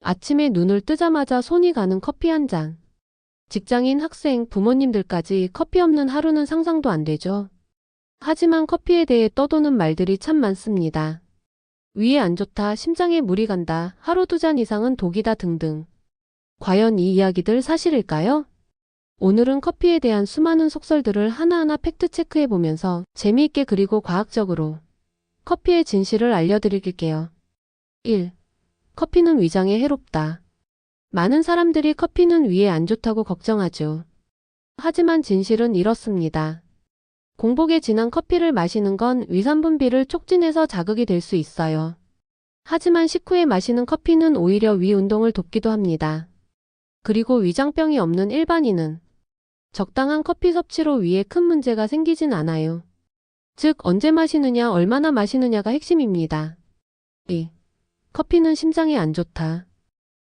아침에 눈을 뜨자마자 손이 가는 커피 한 잔. 직장인, 학생, 부모님들까지 커피 없는 하루는 상상도 안 되죠. 하지만 커피에 대해 떠도는 말들이 참 많습니다. 위에 안 좋다, 심장에 무리 간다, 하루 2잔 이상은 독이다 등등. 과연 이 이야기들 사실일까요? 오늘은 커피에 대한 수많은 속설들을 하나하나 팩트체크해보면서 재미있게 그리고 과학적으로 커피의 진실을 알려드릴게요. 1. 커피는 위장에 해롭다. 많은 사람들이 커피는 위에 안 좋다고 걱정하죠. 하지만 진실은 이렇습니다. 공복에 진한 커피를 마시는 건 위산 분비를 촉진해서 자극이 될 수 있어요. 하지만 식후에 마시는 커피는 오히려 위 운동을 돕기도 합니다. 그리고 위장병이 없는 일반인은 적당한 커피 섭취로 위에 큰 문제가 생기진 않아요. 즉, 언제 마시느냐, 얼마나 마시느냐가 핵심입니다. 2. 커피는 심장에 안 좋다.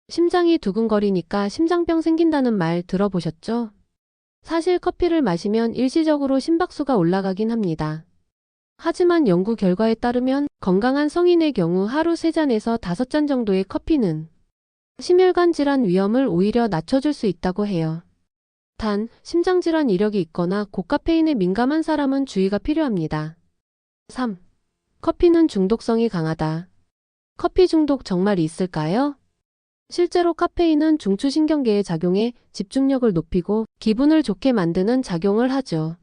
심장이 두근거리니까 심장병 생긴다는 말 들어보셨죠? 사실 커피를 마시면 일시적으로 심박수가 올라가긴 합니다. 하지만 연구 결과에 따르면 건강한 성인의 경우 하루 3잔에서 5잔 정도의 커피는 심혈관 질환 위험을 오히려 낮춰줄 수 있다고 해요. 단, 심장질환 이력이 있거나 고카페인에 민감한 사람은 주의가 필요합니다. 3. 커피는 중독성이 강하다. 커피 중독 정말 있을까요? 실제로 카페인은 중추신경계에 작용해 집중력을 높이고 기분을 좋게 만드는 작용을 하죠.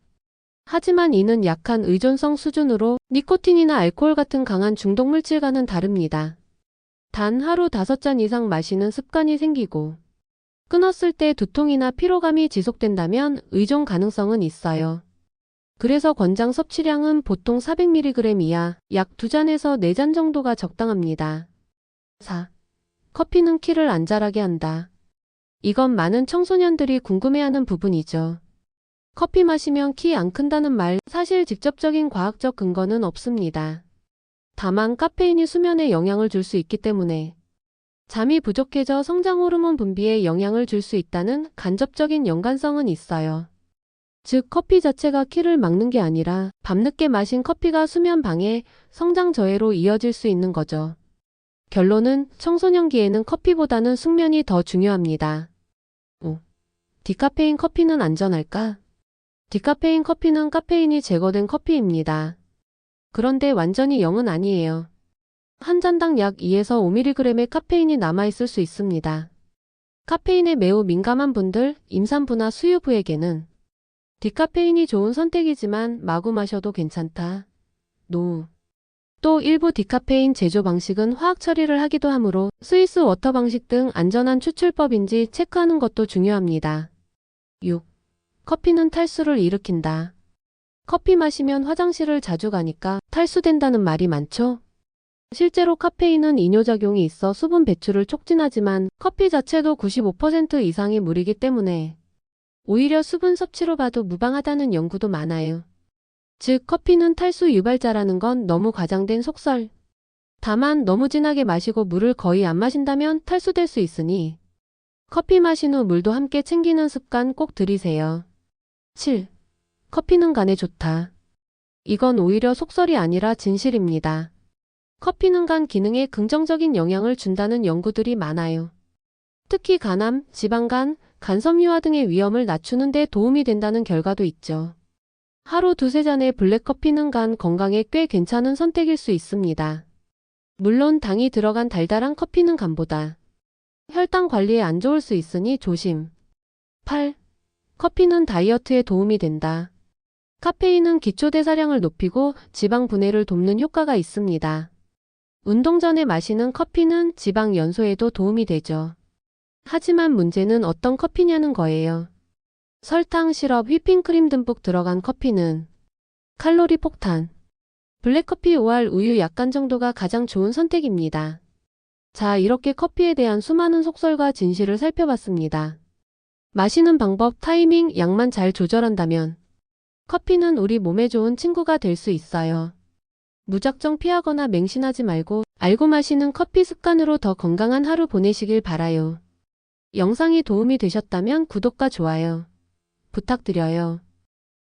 하지만 이는 약한 의존성 수준으로 니코틴이나 알코올 같은 강한 중독 물질과는 다릅니다. 단 하루 5잔 이상 마시는 습관이 생기고 끊었을 때 두통이나 피로감이 지속된다면 의존 가능성은 있어요. 그래서 권장 섭취량은 보통 400mg 이하 약 2잔에서 4잔 정도가 적당합니다. 4. 커피는 키를 안 자라게 한다. 이건 많은 청소년들이 궁금해하는 부분이죠. 커피 마시면 키 안 큰다는 말, 사실 직접적인 과학적 근거는 없습니다. 다만 카페인이 수면에 영향을 줄 수 있기 때문에 잠이 부족해져 성장 호르몬 분비에 영향을 줄 수 있다는 간접적인 연관성은 있어요. 즉, 커피 자체가 키를 막는 게 아니라 밤늦게 마신 커피가 수면 방해, 성장 저해로 이어질 수 있는 거죠. 결론은 청소년기에는 커피보다는 숙면이 더 중요합니다. 5. 디카페인 커피는 안전할까? 디카페인 커피는 카페인이 제거된 커피입니다. 그런데 완전히 0은 아니에요. 한 잔당 약 2에서 5mg의 카페인이 남아있을 수 있습니다. 카페인에 매우 민감한 분들, 임산부나 수유부에게는 디카페인이 좋은 선택이지만 마구 마셔도 괜찮다. 노. 또 일부 디카페인 제조 방식은 화학 처리를 하기도 하므로 스위스 워터 방식 등 안전한 추출법인지 체크하는 것도 중요합니다. 6. 커피는 탈수를 일으킨다. 커피 마시면 화장실을 자주 가니까 탈수된다는 말이 많죠? 실제로 카페인은 이뇨작용이 있어 수분 배출을 촉진하지만 커피 자체도 95% 이상이 물이기 때문에 오히려 수분 섭취로 봐도 무방하다는 연구도 많아요. 즉, 커피는 탈수 유발자라는 건 너무 과장된 속설. 다만 너무 진하게 마시고 물을 거의 안 마신다면 탈수될 수 있으니 커피 마신 후 물도 함께 챙기는 습관 꼭 들이세요. 7. 커피는 간에 좋다. 이건 오히려 속설이 아니라 진실입니다. 커피는 간 기능에 긍정적인 영향을 준다는 연구들이 많아요. 특히 간암, 지방간, 간섬유화 등의 위험을 낮추는 데 도움이 된다는 결과도 있죠. 하루 2-3잔의 블랙커피는 간 건강에 꽤 괜찮은 선택일 수 있습니다. 물론 당이 들어간 달달한 커피는 간보다 혈당 관리에 안 좋을 수 있으니 조심. 8. 커피는 다이어트에 도움이 된다. 카페인은 기초대사량을 높이고 지방 분해를 돕는 효과가 있습니다. 운동 전에 마시는 커피는 지방 연소에도 도움이 되죠. 하지만 문제는 어떤 커피냐는 거예요. 설탕, 시럽, 휘핑크림 듬뿍 들어간 커피는 칼로리 폭탄. 블랙커피 5알 우유 약간 정도가 가장 좋은 선택입니다. 자, 이렇게 커피에 대한 수많은 속설과 진실을 살펴봤습니다. 마시는 방법, 타이밍, 양만 잘 조절한다면 커피는 우리 몸에 좋은 친구가 될 수 있어요. 무작정 피하거나 맹신하지 말고 알고 마시는 커피 습관으로 더 건강한 하루 보내시길 바라요. 영상이 도움이 되셨다면 구독과 좋아요 부탁드려요.